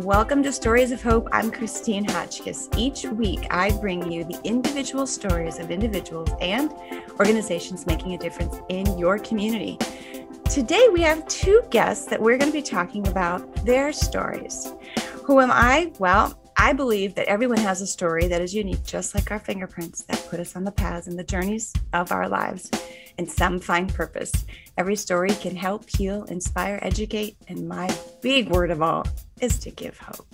Welcome to Stories of Hope. I'm Christine Hotchkiss. Each week, I bring you the individual stories of individuals and organizations making a difference in your community. Today, we have two guests that we're going to be talking about their stories. Who am I? Well, I believe that everyone has a story that is unique, just like our fingerprints that put us on the paths and the journeys of our lives, and some find purpose. Every story can help, heal, inspire, educate, and my big word of all is to give hope.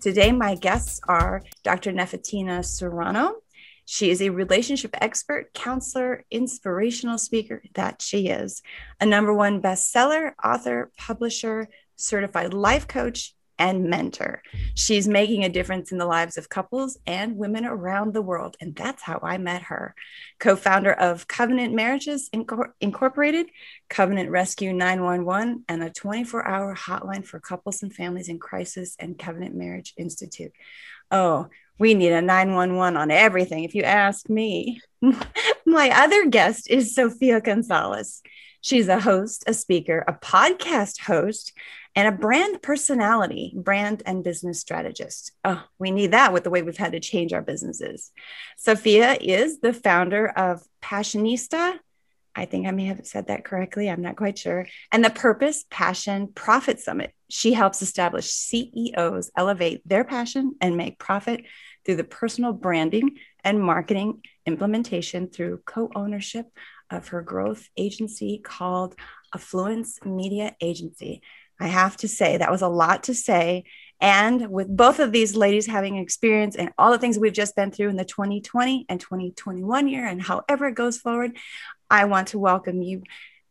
Today, my guests are Dr. Nephetina Serrano. She is a relationship expert, counselor, inspirational speaker, that she is, a #1 bestseller, author, publisher, certified life coach, and mentor. She's making a difference in the lives of couples and women around the world. And that's how I met her. Co-founder of Covenant Marriages Incorporated, Covenant Rescue 911, and a 24-hour hotline for couples and families in crisis, and Covenant Marriage Institute. Oh, we need a 911 on everything, if you ask me. My other guest is Sofia Gonzalez. She's a host, a speaker, a podcast host, and a brand personality, brand and business strategist. Oh, we need that with the way we've had to change our businesses. Sofia is the founder of Passionista. I think I may have said that correctly. I'm not quite sure. And the Purpose, Passion, Profit Summit. She helps establish CEOs elevate their passion and make profit through the personal branding and marketing implementation through co-ownership of her growth agency called Affluence Media Agency. I have to say that was a lot to say. And with both of these ladies having experience and all the things we've just been through in the 2020 and 2021 year and however it goes forward, I want to welcome you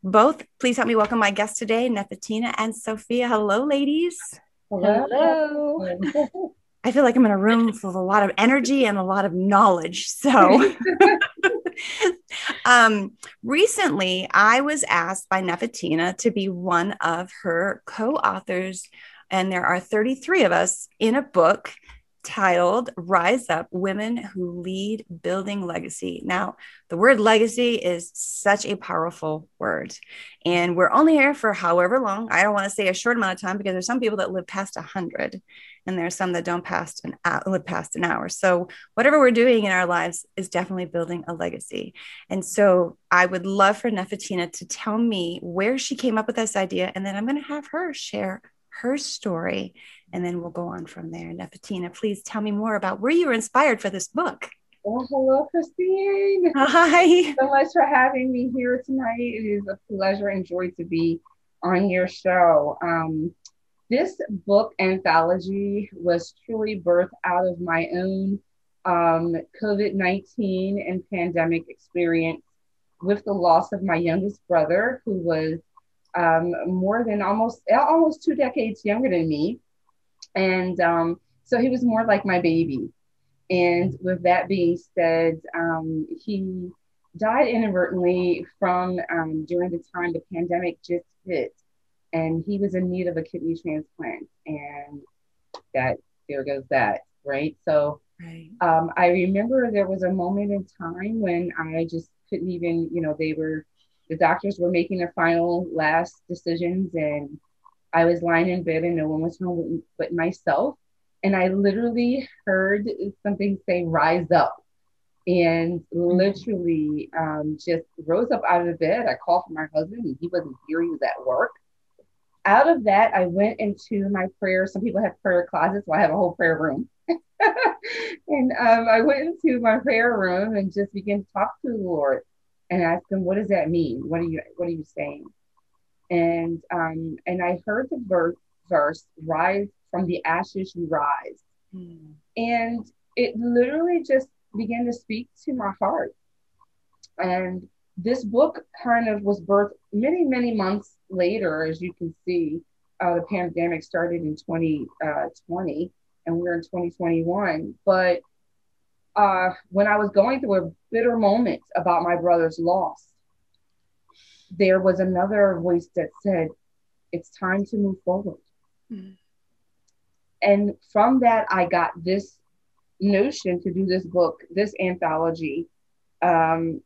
both. Please help me welcome my guests today, Nephetina and Sofia. Hello, ladies. Hello. I feel like I'm in a room full of a lot of energy and a lot of knowledge. So recently I was asked by Nephetina to be one of her co-authors, and there are 33 of us in a book titled Rise Up, Women Who Lead Building Legacy. Now, the word legacy is such a powerful word, and we're only here for however long. I don't want to say a short amount of time because there's some people that live past 100, and there's some that don't live past an hour. So whatever we're doing in our lives is definitely building a legacy. And so I would love for Nephetina to tell me where she came up with this idea, and then I'm going to have her share her story, and then we'll go on from there. Nephetina, please tell me more about where you were inspired for this book. Well, hello, Christine. Hi. So much for having me here tonight. It is a pleasure and joy to be on your show. This book anthology was truly birthed out of my own COVID-19 and pandemic experience with the loss of my youngest brother, who was more than almost 2 decades younger than me. And so he was more like my baby. And with that being said, he died inadvertently from during the time the pandemic just hit. And he was in need of a kidney transplant. And there goes that, right? So Right. I remember there was a moment in time when I just couldn't even, the doctors were making their final last decisions, and I was lying in bed and no one was home but myself. And I literally heard something say, "Rise up." And literally just rose up out of the bed. I called for my husband and he wasn't here, he was at work. Out of that, I went into my prayer. Some people have prayer closets, so I have a whole prayer room. And I went into my prayer room and just began to talk to the Lord and ask him, "What does that mean? What are you saying?" And I heard the verse, "Rise from the ashes, you rise." And it literally just began to speak to my heart. And this book kind of was birthed many, many months later. As you can see, the pandemic started in 2020 and we're in 2021. But when I was going through a bitter moment about my brother's loss, there was another voice that said, "It's time to move forward." And from that, I got this notion to do this book, this anthology. It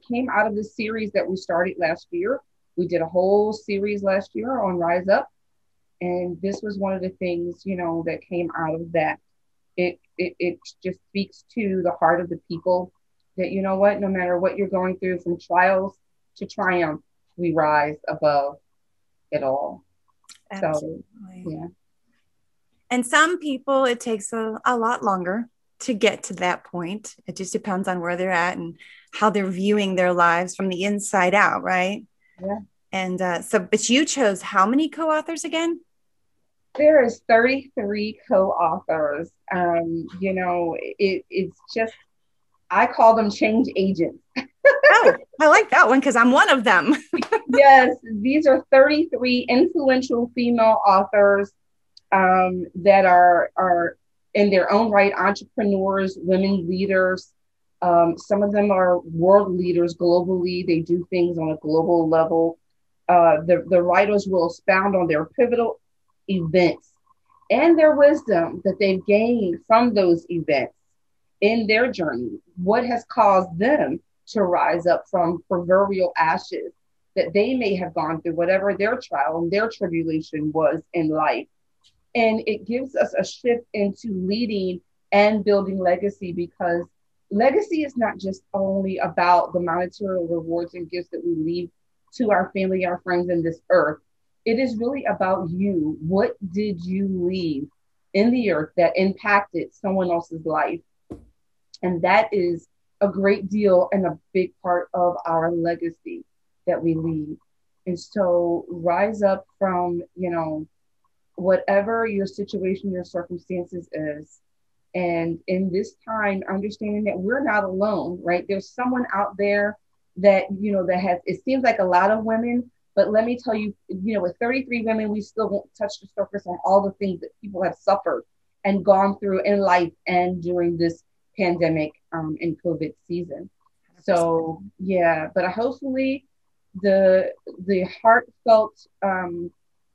came out of the series that we started last year. We did a whole series last year on Rise Up. And this was one of the things, that came out of that. It just speaks to the heart of the people that, you know what, no matter what you're going through, from trials to triumph, we rise above it all. Absolutely. So, yeah. And some people, it takes a lot longer to get to that point. It just depends on where they're at and how they're viewing their lives from the inside out, right? Yeah. And but you chose how many co-authors again? There is 33 co-authors. It's just, I call them change agents. Oh, I like that one because I'm one of them. Yes, these are 33 influential female authors that are in their own right entrepreneurs, women leaders. Some of them are world leaders globally. They do things on a global level. The writers will expound on their pivotal events and their wisdom that they've gained from those events in their journey. What has caused them to rise up from proverbial ashes that they may have gone through, whatever their trial and their tribulation was in life. And it gives us a shift into leading and building legacy, because legacy is not just only about the monetary rewards and gifts that we leave to our family, our friends in this earth. It is really about you. What did you leave in the earth that impacted someone else's life? And that is a great deal and a big part of our legacy that we leave. And so rise up from, whatever your situation, your circumstances is. And in this time, understanding that we're not alone, right? There's someone out there that, that has, it seems like a lot of women, but let me tell you, with 33 women, we still won't touch the surface on all the things that people have suffered and gone through in life and during this pandemic and COVID season. So, yeah, but hopefully the heartfelt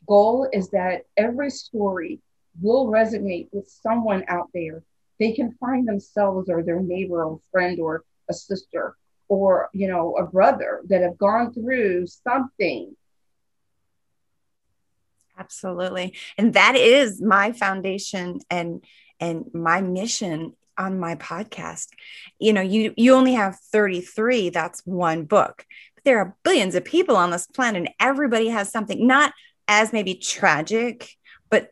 goal is that every story will resonate with someone out there. They can find themselves or their neighbor or friend or a sister or, a brother that have gone through something. Absolutely. And that is my foundation and my mission on my podcast. You only have 33, that's one book. But there are billions of people on this planet, and everybody has something, not as maybe tragic, but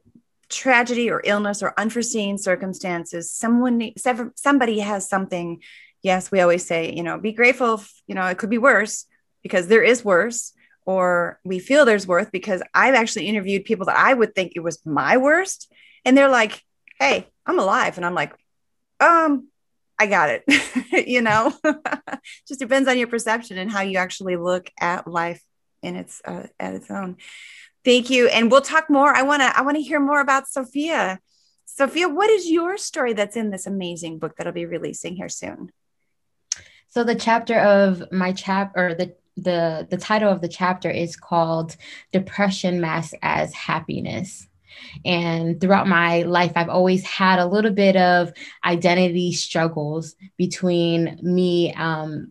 tragedy or illness or unforeseen circumstances. Somebody has something. Yes, we always say, be grateful if, it could be worse, because there is worse, or we feel there's worth, because I've actually interviewed people that I would think it was my worst. And they're like, hey, I'm alive. And I'm like, I got it. Just depends on your perception and how you actually look at life in its at its own. Thank you. And we'll talk more. I want to hear more about Sofia. Sofia, what is your story that's in this amazing book that'll be releasing here soon? So the chapter of my or the title of the chapter is called Depression Masked as Happiness. And throughout my life, I've always had a little bit of identity struggles between me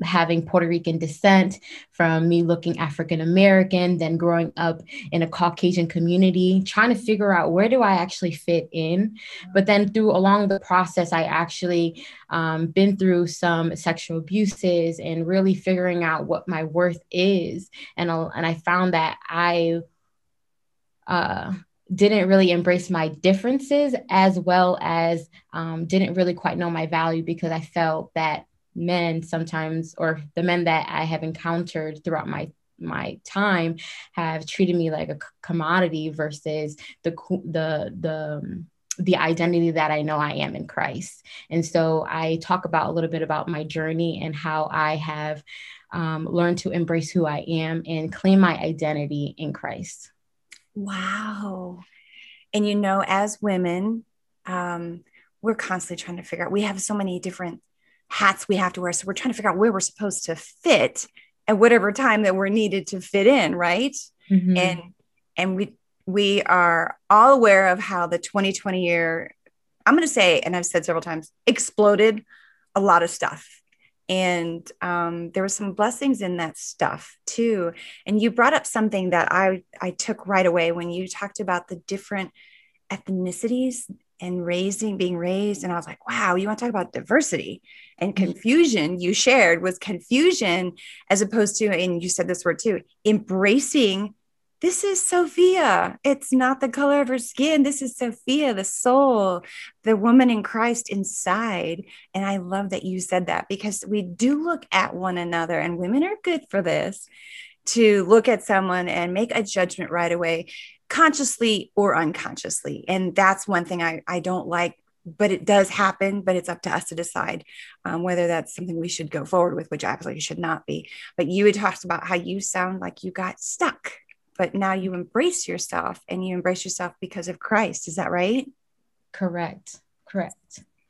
having Puerto Rican descent, from me looking African American, then growing up in a Caucasian community, trying to figure out where do I actually fit in. But then along the process, I actually been through some sexual abuses and really figuring out what my worth is. And I found that I didn't really embrace my differences, as well as didn't really quite know my value, because I felt that men sometimes, or the men that I have encountered throughout my time, have treated me like a commodity versus the identity that I know I am in Christ. And so I talk about a little bit about my journey and how I have learned to embrace who I am and claim my identity in Christ. Wow. And, as women, we're constantly trying to figure out, we have so many different hats we have to wear. So we're trying to figure out where we're supposed to fit at whatever time that we're needed to fit in. Right. Mm-hmm. And we are all aware of how the 2020 year, I'm going to say, and I've said several times, exploded a lot of stuff. And there were some blessings in that stuff too. And you brought up something that I took right away when you talked about the different ethnicities and being raised. And I was like, wow, you want to talk about diversity and confusion. You shared was confusion as opposed to, and you said this word too, embracing. This is Sophia. It's not the color of her skin. This is Sophia, the soul, the woman in Christ inside. And I love that you said that, because we do look at one another, and women are good for this, to look at someone and make a judgment right away, consciously or unconsciously. And that's one thing I don't like, but it does happen. But it's up to us to decide whether that's something we should go forward with, which absolutely should not be. But you had talked about how you sound like you got stuck, but now you embrace yourself, and you embrace yourself because of Christ. Is that right? Correct.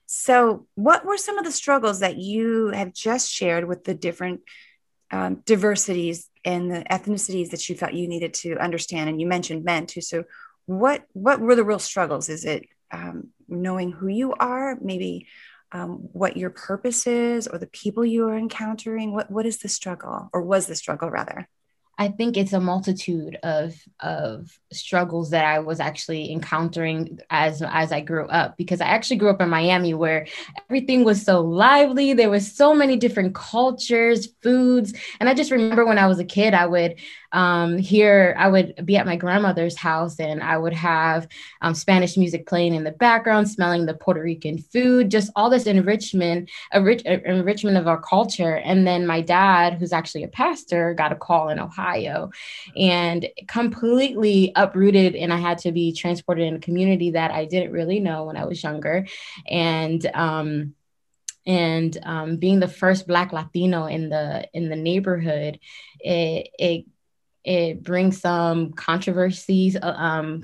So what were some of the struggles that you have just shared with the different diversities and the ethnicities that you felt you needed to understand? And you mentioned men too. So what were the real struggles? Is it knowing who you are, maybe what your purpose is, or the people you are encountering? What is the struggle, or was the struggle rather? I think it's a multitude of struggles that I was actually encountering as I grew up, because I actually grew up in Miami, where everything was so lively. There was so many different cultures, foods. And I just remember when I was a kid, I would be at my grandmother's house, and I would have Spanish music playing in the background, smelling the Puerto Rican food, just all this enrichment of our culture. And then my dad, who's actually a pastor, got a call in Ohio, and completely uprooted. And I had to be transported in a community that I didn't really know when I was younger. And being the first Black Latino in the neighborhood, it brings some controversy, and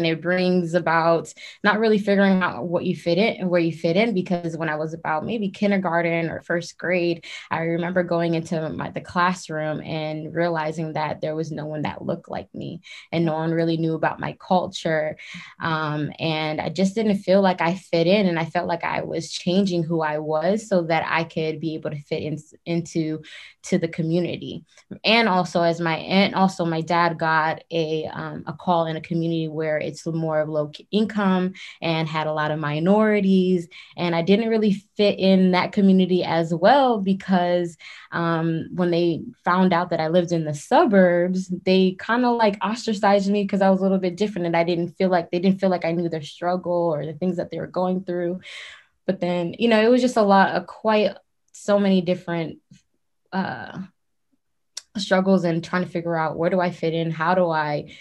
it brings about not really figuring out what you fit in and where you fit in. Because when I was about maybe kindergarten or first grade, I remember going into the classroom and realizing that there was no one that looked like me, and no one really knew about my culture. And I just didn't feel like I fit in, and I felt like I was changing who I was so that I could be able to fit into the community. And also my dad got a call in a community where it's more of low income and had a lot of minorities. And I didn't really fit in that community as well, because when they found out that I lived in the suburbs, they kind of like ostracized me because I was a little bit different, and they didn't feel like I knew their struggle or the things that they were going through. But then, it was just quite so many different struggles, and trying to figure out, where do I fit in? How do I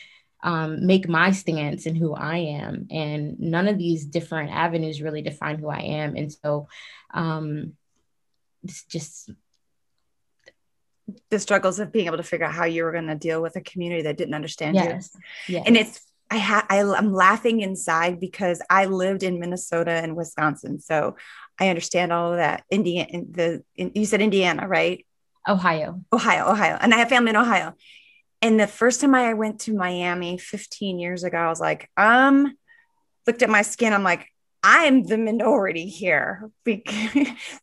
make my stance in who I am? And none of these different avenues really define who I am. And so it's just the struggles of being able to figure out how you were going to deal with a community that didn't understand you. Yes. And I'm laughing inside, because I lived in Minnesota and Wisconsin, so I understand all of that. You said Indiana, right? Ohio. And I have family in Ohio. And the first time I went to Miami 15 years ago, I was like, looked at my skin. I'm like, I'm the minority here.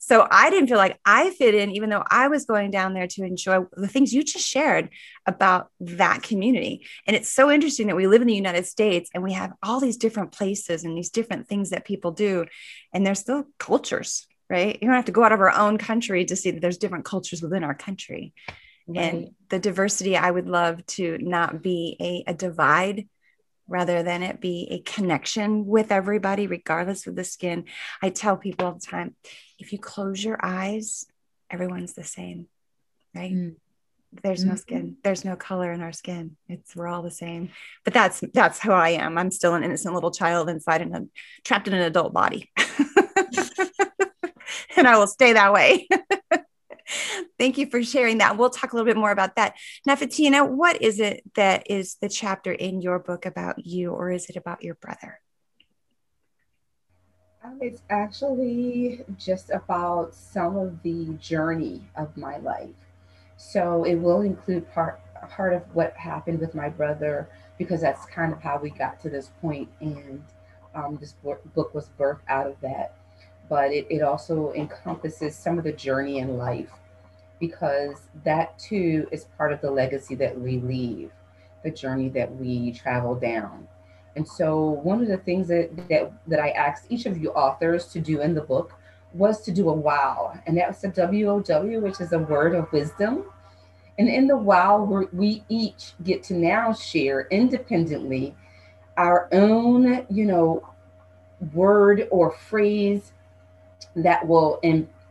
So I didn't feel like I fit in, even though I was going down there to enjoy the things you just shared about that community. And it's so interesting that we live in the United States, and we have all these different places and these different things that people do. And there's still cultures, right? You don't have to go out of our own country to see that there's different cultures within our country. Right. And the diversity, I would love to not be a divide, rather than it be a connection with everybody, regardless of the skin. I tell people all the time, if you close your eyes, everyone's the same, right? There's no skin. There's no color in our skin. We're all the same. But that's how I am. I'm still an innocent little child inside and trapped in an adult body. And I will stay that way. Thank you for sharing that. We'll talk a little bit more about that. Nephetina, what is it that is the chapter in your book about you, or is it about your brother? It's actually just about some of the journey of my life. So it will include part of what happened with my brother, because that's kind of how we got to this point, and this book was birthed out of that. but it also encompasses some of the journey in life, because that too is part of the legacy that we leave, the journey that we travel down. And so one of the things that I asked each of you authors to do in the book was to do a wow. And that was a WOW, which is a word of wisdom. And in the wow, we each get to now share independently our own, word or phrase that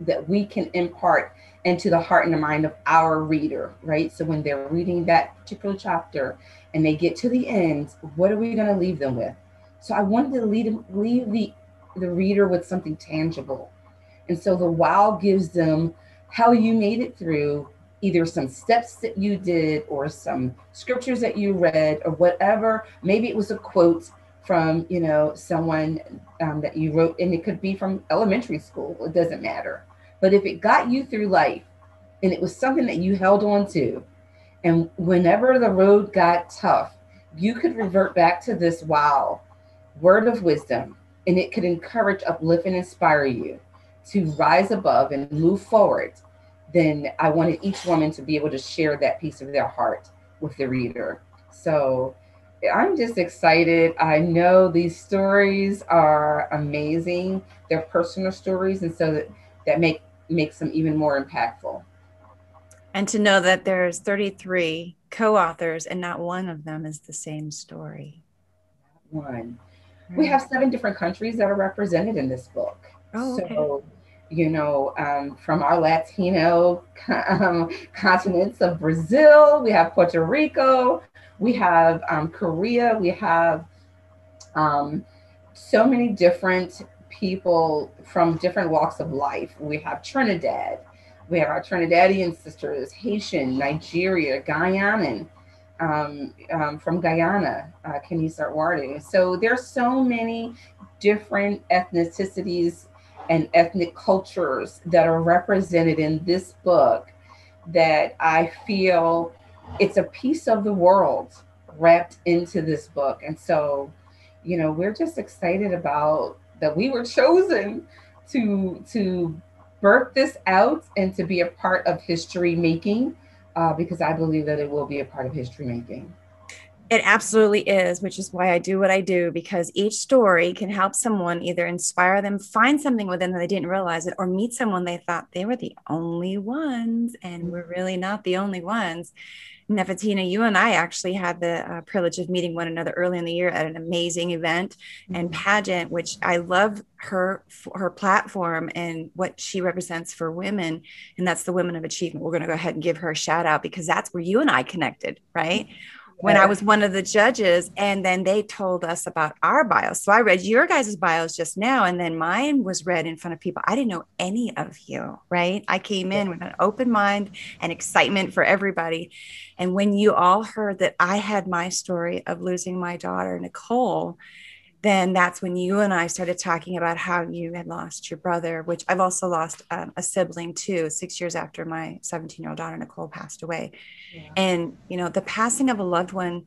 that we can impart into the heart and the mind of our reader, right? So when they're reading that particular chapter and they get to the end, what are we going to leave them with? So I wanted to leave the reader with something tangible. And so the wow gives them how you made it through, either some steps that you did or some scriptures that you read or whatever. Maybe it was a quote from, someone that you wrote, and it could be from elementary school. It doesn't matter. But if it got you through life and it was something that you held on to, and whenever the road got tough, you could revert back to this wow word of wisdom, and it could encourage, uplift, and inspire you to rise above and move forward, then I wanted each woman to be able to share that piece of their heart with the reader. So I'm just excited. I know these stories are amazing. They're personal stories, and so that makes them even more impactful. And to know that there's 33 co-authors and not one of them is the same story. One. We have 7 different countries that are represented in this book. Oh, okay. So, from our Latino continents of Brazil, we have Puerto Rico, we have Korea, we have so many different people from different walks of life. We have Trinidad, we have our Trinidadian sisters, Haitian, Nigeria, Guyanan, from Guyana, Kenisa Wardu. So there's so many different ethnicities and ethnic cultures that are represented in this book that I feel it's a piece of the world wrapped into this book. And so, we're just excited about that we were chosen to birth this out and to be a part of history making, because I believe that it will be a part of history making. It absolutely is, which is why I do what I do, because each story can help someone either inspire them, find something within them they didn't realize it, or meet someone they thought they were the only ones, and we're really not the only ones. Nephetina, you and I actually had the privilege of meeting one another early in the year at an amazing event and pageant, which I love her platform and what she represents for women. And that's the Women of Achievement. We're going to go ahead and give her a shout out, because that's where you and I connected, right? When I was one of the judges, and then they told us about our bios. So I read your guys' bios just now, and then mine was read in front of people. I didn't know any of you, right? I came in with an open mind and excitement for everybody. And when you all heard that I had my story of losing my daughter, Nicole, then that's when you and I started talking about how you had lost your brother, which I've also lost a sibling too, 6 years after my 17-year-old daughter, Nicole, passed away. Yeah. And, the passing of a loved one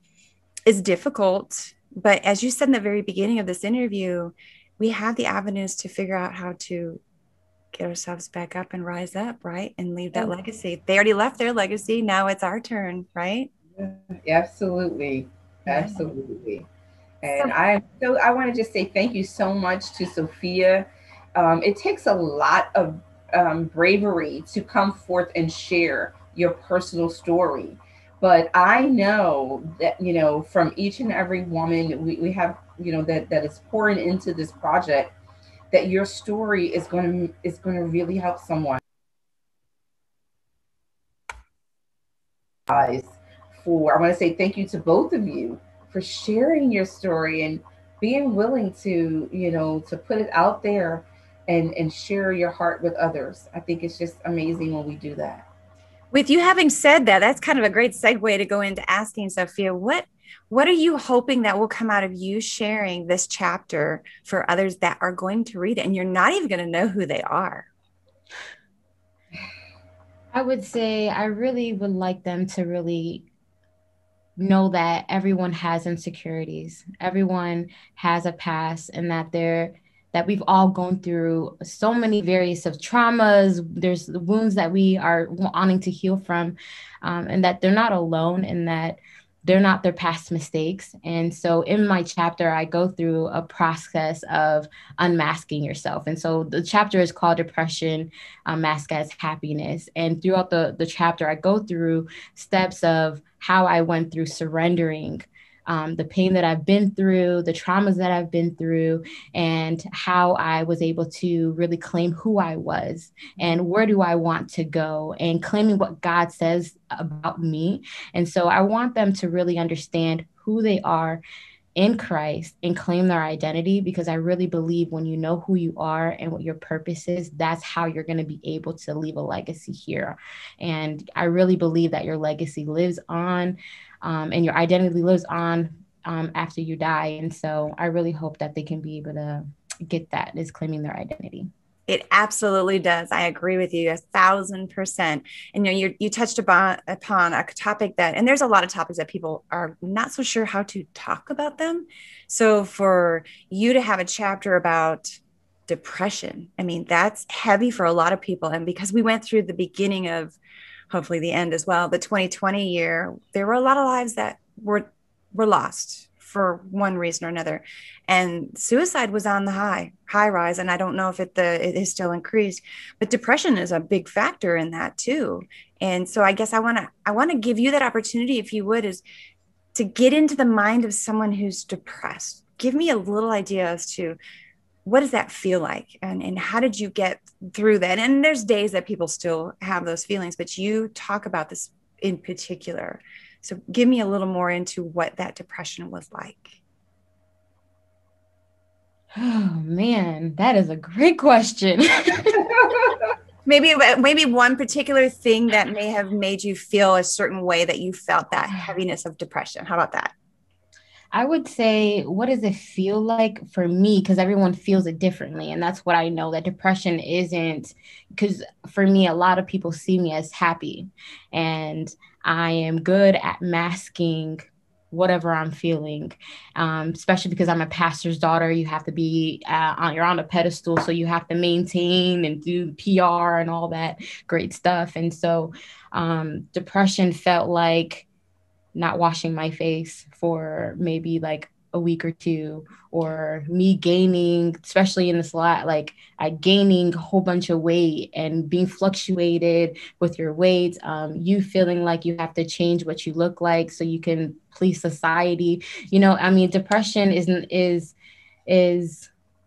is difficult. But as you said in the very beginning of this interview, we have the avenues to figure out how to get ourselves back up and rise up, right? And leave that legacy. They already left their legacy. Now it's our turn, right? Yeah, absolutely. Absolutely. And I want to just say thank you so much to Sofia. It takes a lot of bravery to come forth and share your personal story. But I know that, from each and every woman we have, that is pouring into this project, that your story is going to really help someone. I want to say thank you to both of you for sharing your story and being willing to, to put it out there and share your heart with others. I think it's just amazing when we do that. With you having said that, that's kind of a great segue to go into asking Sofia, what are you hoping that will come out of you sharing this chapter for others that are going to read it and you're not even going to know who they are? I would say I really would like them to really know that everyone has insecurities. Everyone has a past, and that that we've all gone through so many various of traumas. There's the wounds that we are wanting to heal from, and that they're not alone, and that they're not their past mistakes. And so in my chapter, I go through a process of unmasking yourself. And so the chapter is called Depression Masked as Happiness. And throughout the chapter, I go through steps of how I went through surrendering the pain that I've been through, the traumas that I've been through, and how I was able to really claim who I was and where do I want to go, and claiming what God says about me. And so I want them to really understand who they are in Christ and claim their identity, because I really believe when you know who you are and what your purpose is, that's how you're going to be able to leave a legacy here. And I really believe that your legacy lives on, and your identity lives on after you die. And so I really hope that they can be able to get that, is claiming their identity. It absolutely does. I agree with you 1,000%. And you touched upon a topic that, and there's a lot of topics that people are not so sure how to talk about them. So for you to have a chapter about depression, I mean, that's heavy for a lot of people. And because we went through the beginning of, hopefully the end as well, the 2020 year, there were a lot of lives that were lost for one reason or another. And suicide was on the high rise. And I don't know if it is still increased, but depression is a big factor in that too. And so I guess I want to give you that opportunity, if you would, is to get into the mind of someone who's depressed. Give me a little idea as to what does that feel like? And how did you get through that? And there's days that people still have those feelings, but you talk about this in particular. So give me a little more into what that depression was like. Oh man, that is a great question. Maybe one particular thing that may have made you feel a certain way that you felt that heaviness of depression. How about that? I would say, what does it feel like for me? Because everyone feels it differently. And that's what I know, that depression isn't, because for me, a lot of people see me as happy, and I am good at masking whatever I'm feeling, especially because I'm a pastor's daughter. You have to be you're on a pedestal, so you have to maintain and do PR and all that great stuff. And so depression felt like not washing my face for maybe like a week or two, or me gaining, especially in this lot, like gaining a whole bunch of weight and being fluctuated with your weight, you feeling like you have to change what you look like so you can please society. I mean, depression is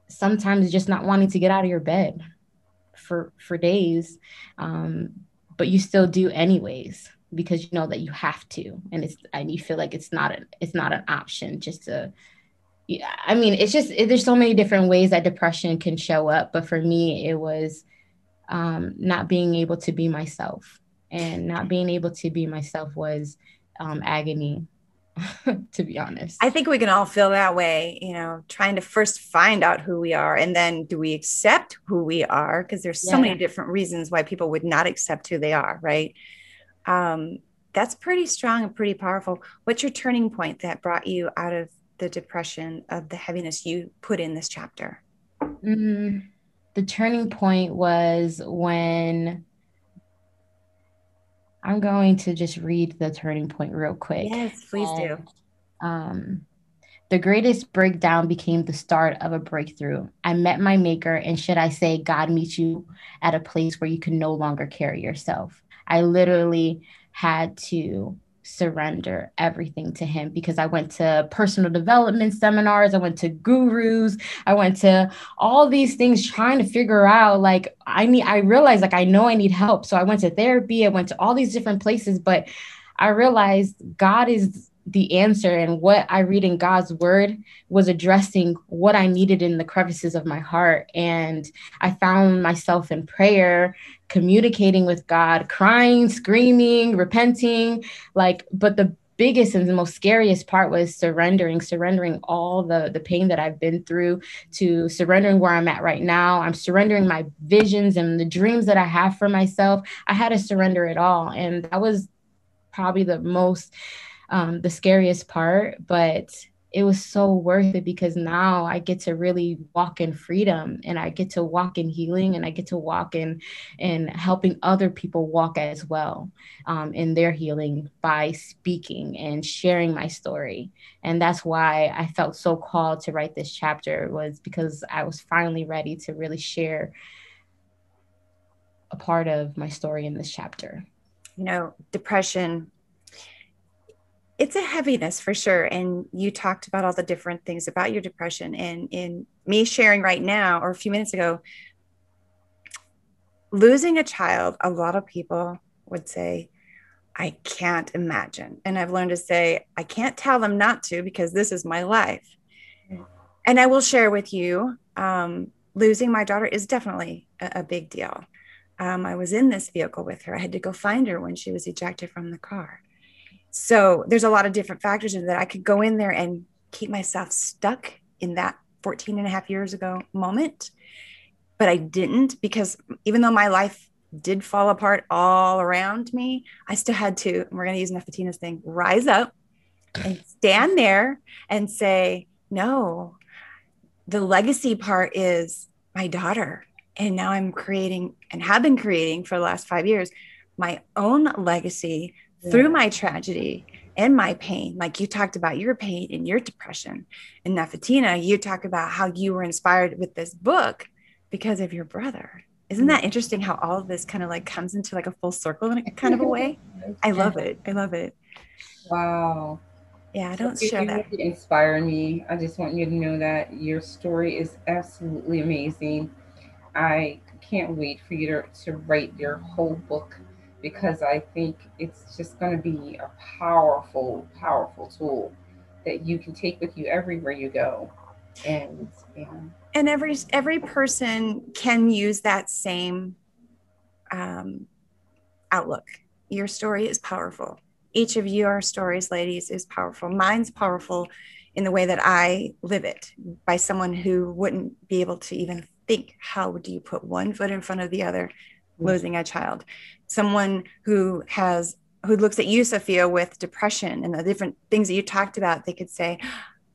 sometimes just not wanting to get out of your bed for days, but you still do anyways, because you know that you have to, and you feel like it's not an option just to. Yeah, I mean, there's so many different ways that depression can show up, but for me, it was not being able to be myself, and not being able to be myself was agony, to be honest. I think we can all feel that way, trying to first find out who we are, and then do we accept who we are? Because there's so many different reasons why people would not accept who they are, right? That's pretty strong and pretty powerful. What's your turning point that brought you out of the depression, of the heaviness you put in this chapter? The turning point was when, I'm going to just read the turning point real quick. Yes, please do. The greatest breakdown became the start of a breakthrough. I met my maker, and should I say, God meets you at a place where you can no longer carry yourself. I literally had to surrender everything to him, because I went to personal development seminars, I went to gurus, I went to all these things trying to figure out, like, I realized, like, I know I need help. So I went to therapy, I went to all these different places, but I realized God is the answer, and what I read in God's word was addressing what I needed in the crevices of my heart. And I found myself in prayer, communicating with God, crying, screaming, repenting, but the biggest and the most scariest part was surrendering all the pain that I've been through, to surrendering where I'm at right now. I'm surrendering my visions and the dreams that I have for myself. I had to surrender it all. And that was probably the scariest part, but it was so worth it, because now I get to really walk in freedom, and I get to walk in healing, and I get to walk in helping other people walk as well, in their healing by speaking and sharing my story. And that's why I felt so called to write this chapter, was because I was finally ready to really share a part of my story in this chapter. You know, depression, it's a heaviness for sure. And you talked about all the different things about your depression, and in me sharing right now, or a few minutes ago, losing a child, a lot of people would say, I can't imagine. And I've learned to say, I can't tell them not to, because this is my life. And I will share with you, losing my daughter is definitely a big deal. I was in this vehicle with her. I had to go find her when she was ejected from the car. So there's a lot of different factors in that. I could go in there and keep myself stuck in that 14 and a half years ago moment, but I didn't, because even though my life did fall apart all around me, I still had to, and we're going to use Nephetina's thing, rise up and stand there and say, no, the legacy part is my daughter. And now I'm creating, and have been creating for the last 5 years, my own legacy through my tragedy and my pain. Like you talked about your pain and your depression. And Nephetina, you talk about how you were inspired with this book because of your brother. Isn't that interesting how all of this kind of like comes into like a full circle in a kind of a way? I love it. I love it. Wow. Yeah, I don't share that. You really inspire me. I just want you to know that your story is absolutely amazing. I can't wait for you to write your whole book, because I think it's just going to be a powerful, powerful tool that you can take with you everywhere you go. And every person can use that same outlook. Your story is powerful. Each of your stories, ladies, is powerful. Mine's powerful in the way that I live it, by someone who wouldn't be able to even think, how do you put one foot in front of the other, losing a child? Someone who looks at you, Sophia, with depression and the different things that you talked about, they could say,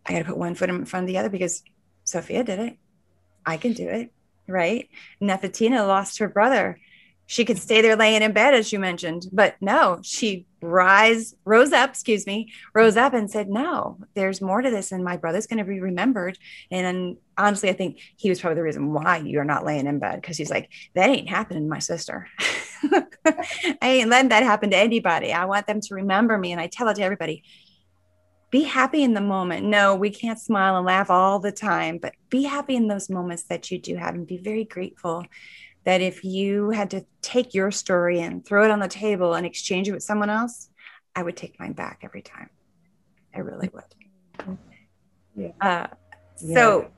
I got to put one foot in front of the other because Sophia did it. I can do it, right? Nephetina lost her brother. She could stay there laying in bed, as you mentioned, but no, she rose up and said, no, there's more to this, and my brother's going to be remembered. And honestly, I think he was probably the reason why you're not laying in bed, because he's like, that ain't happening to my sister. I ain't letting that happen to anybody. I want them to remember me. And I tell it to everybody, be happy in the moment. No, we can't smile and laugh all the time, but be happy in those moments that you do have, and be very grateful that if you had to take your story and throw it on the table and exchange it with someone else, I would take mine back every time. I really would. Yeah. So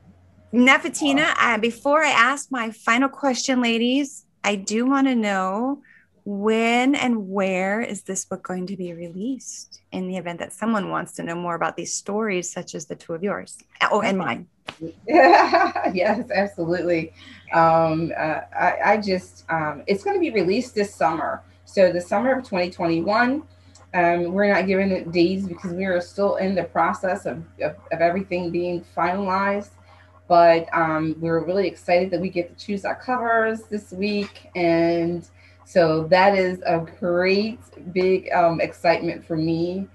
Nephetina, before I ask my final question, ladies, I do want to know, when and where is this book going to be released, in the event that someone wants to know more about these stories, such as the two of yours? Oh, and mine. Yes, absolutely. It's going to be released this summer. So the summer of 2021. We're not giving it dates because we are still in the process of everything being finalized. But we're really excited that we get to choose our covers this week. And so that is a great, big excitement for me.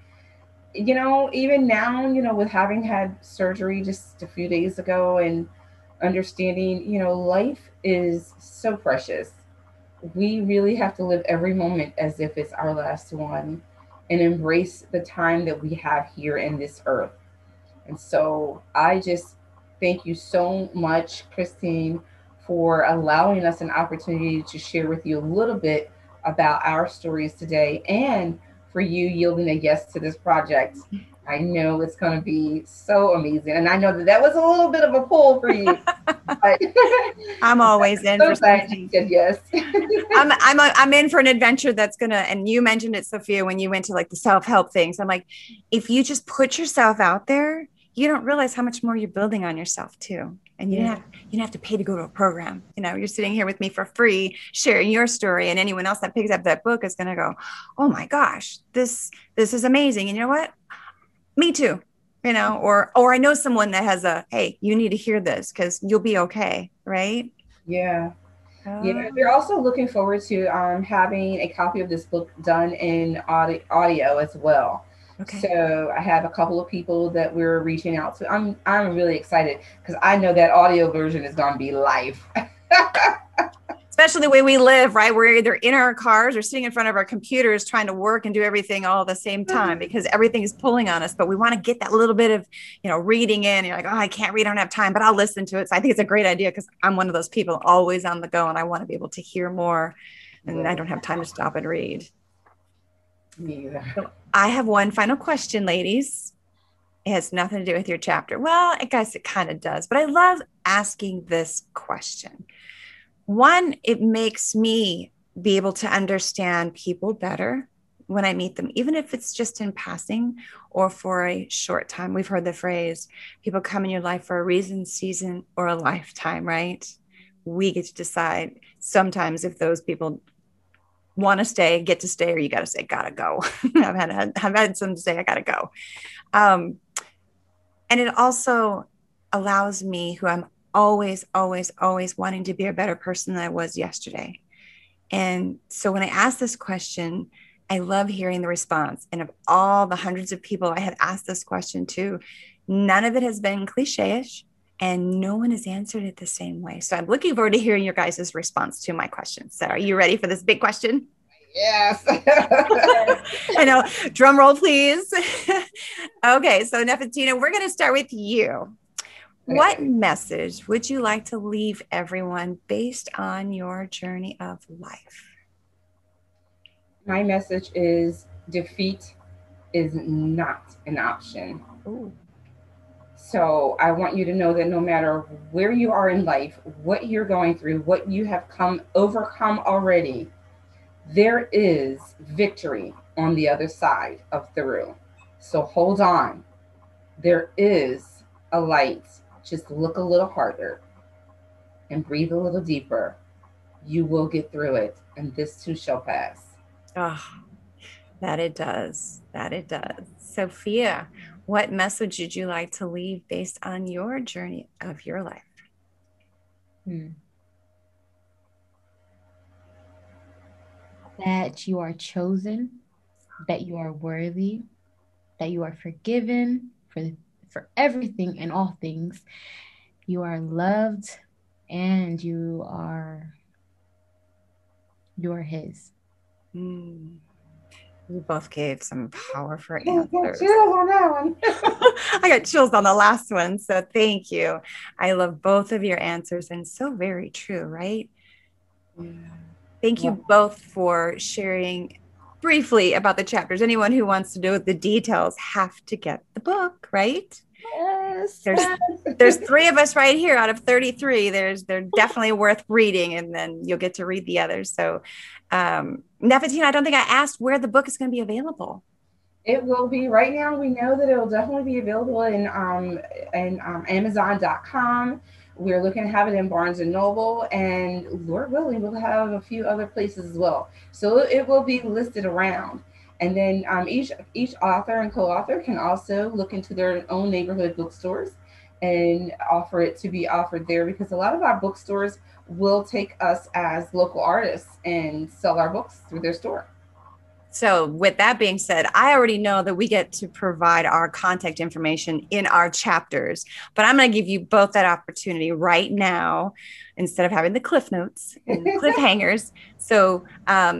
Even now, with having had surgery just a few days ago and understanding, life is so precious. We really have to live every moment as if it's our last one, and embrace the time that we have here in this earth. And so I just thank you so much, Christine, for allowing us an opportunity to share with you a little bit about our stories today, and for you yielding a yes to this project. I know it's going to be so amazing. And I know that was a little bit of a pull for you. But I'm always in so for something. you said yes. I'm in for an adventure that's going to, and you mentioned it, Sophia, when you went to like the self-help things. I'm like, if you just put yourself out there, you don't realize how much more you're building on yourself too. And you don't have to pay to go to a program. You're sitting here with me for free, sharing your story, and anyone else that picks up that book is going to go, oh my gosh, this is amazing. And you know what? Me too. or I know someone that has hey, you need to hear this because you'll be okay. Right. Yeah. Yeah, Oh, we're also looking forward to having a copy of this book done in audio as well. okay. So I have a couple of people that we're reaching out to. I'm really excited because I know that audio version is going to be live. Especially the way we live, right? We're either in our cars or sitting in front of our computers trying to work and do everything all at the same time because everything is pulling on us. But we want to get that little bit of, reading in. You're like, oh, I can't read, I don't have time, but I'll listen to it. So I think it's a great idea because I'm one of those people always on the go and I want to be able to hear more and I don't have time to stop and read. Yeah. So I have one final question, ladies. It has nothing to do with your chapter. Well, I guess it kind of does, but I love asking this question. One, it makes me be able to understand people better when I meet them, even if it's just in passing or for a short time. We've heard the phrase, people come in your life for a reason, season, or a lifetime, right? We get to decide sometimes if those people want to stay, get to stay, or you got to say, gotta go. I've had some say, I gotta go. And it also allows me, who I'm always, always, always wanting to be a better person than I was yesterday. And so when I ask this question, I love hearing the response. And of all the hundreds of people I have asked this question to, none of it has been cliche-ish and no one has answered it the same way. So I'm looking forward to hearing your guys' response to my question. So are you ready for this big question? Yes. I know. Drum roll, please. Okay. So Nephetina, we're going to start with you. What message would you like to leave everyone based on your journey of life? My message is defeat is not an option. Ooh. So I want you to know that no matter where you are in life, what you're going through, what you have overcome already, there is victory on the other side of through. So hold on. There is a light. Just look a little harder and breathe a little deeper. You will get through it, and this too shall pass. Oh, that it does. That it does. Sophia, what message would you like to leave based on your journey of your life? That you are chosen, that you are worthy, that you are forgiven for everything and all things. You are loved and you are his. You both gave some powerful I got answers. chills on that one. I got chills on the last one. So thank you. I love both of your answers and so very true, right? Yeah. Thank you both for sharing briefly about the chapters. Anyone who wants to know the details have to get the book, right? Yes. There's 3 of us right here out of 33. They're definitely worth reading, and then you'll get to read the others. So, Nephetina, I don't think I asked where the book is going to be available. It will be right now. We know that it will definitely be available in Amazon.com. We're looking to have it in Barnes and Noble, and Lord willing, we'll have a few other places as well. So it will be listed around. And then each author and co-author can also look into their own neighborhood bookstores and offer it to be offered there, because a lot of our bookstores will take us as local artists and sell our books through their store. So with that being said, I already know that we get to provide our contact information in our chapters, but I'm going to give you both that opportunity right now instead of having the cliff notes and cliffhangers. So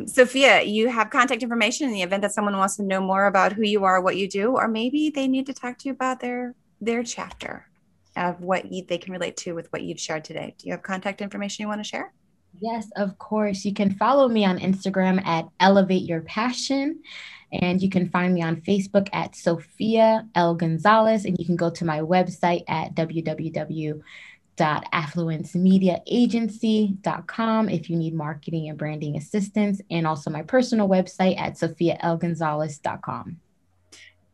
Sophia, you have contact information in the event that someone wants to know more about who you are, what you do, or maybe they need to talk to you about their chapter of what they can relate to with what you've shared today. Do you have contact information you want to share? Yes, of course. You can follow me on Instagram at Elevate Your Passion. And you can find me on Facebook at Sofia L. Gonzalez. And you can go to my website at www.affluencemediaagency.com if you need marketing and branding assistance. And also my personal website at sofialgonzalez.com.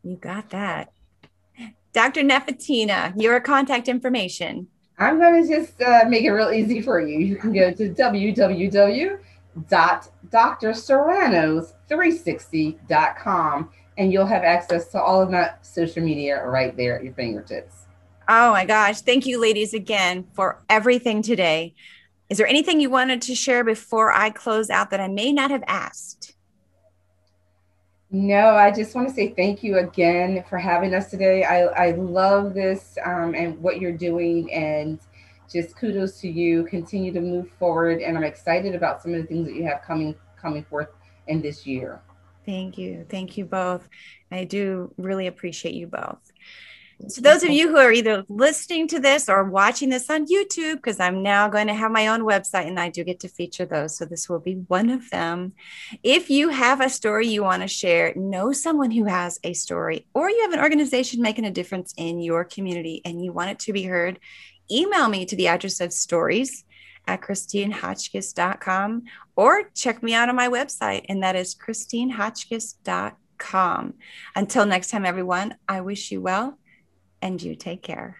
You got that. Dr. Nephetina, your contact information. I'm going to just make it real easy for you. You can go to www.drserranos360.com and you'll have access to all of my social media right there at your fingertips. Oh my gosh. Thank you, ladies, again for everything today. Is there anything you wanted to share before I close out that I may not have asked? No, I just want to say thank you again for having us today. I love this and what you're doing, and just kudos to you. Continue to move forward, and I'm excited about some of the things that you have coming forth in this year. Thank you. Thank you both. I do really appreciate you both. So those of you who are either listening to this or watching this on YouTube, because I'm now going to have my own website and I do get to feature those. So this will be one of them. If you have a story you want to share, know someone who has a story, or you have an organization making a difference in your community and you want it to be heard, email me to the address of stories@christinehotchkiss.com, or check me out on my website, and that is christinehotchkiss.com. Until next time, everyone, I wish you well. And you take care.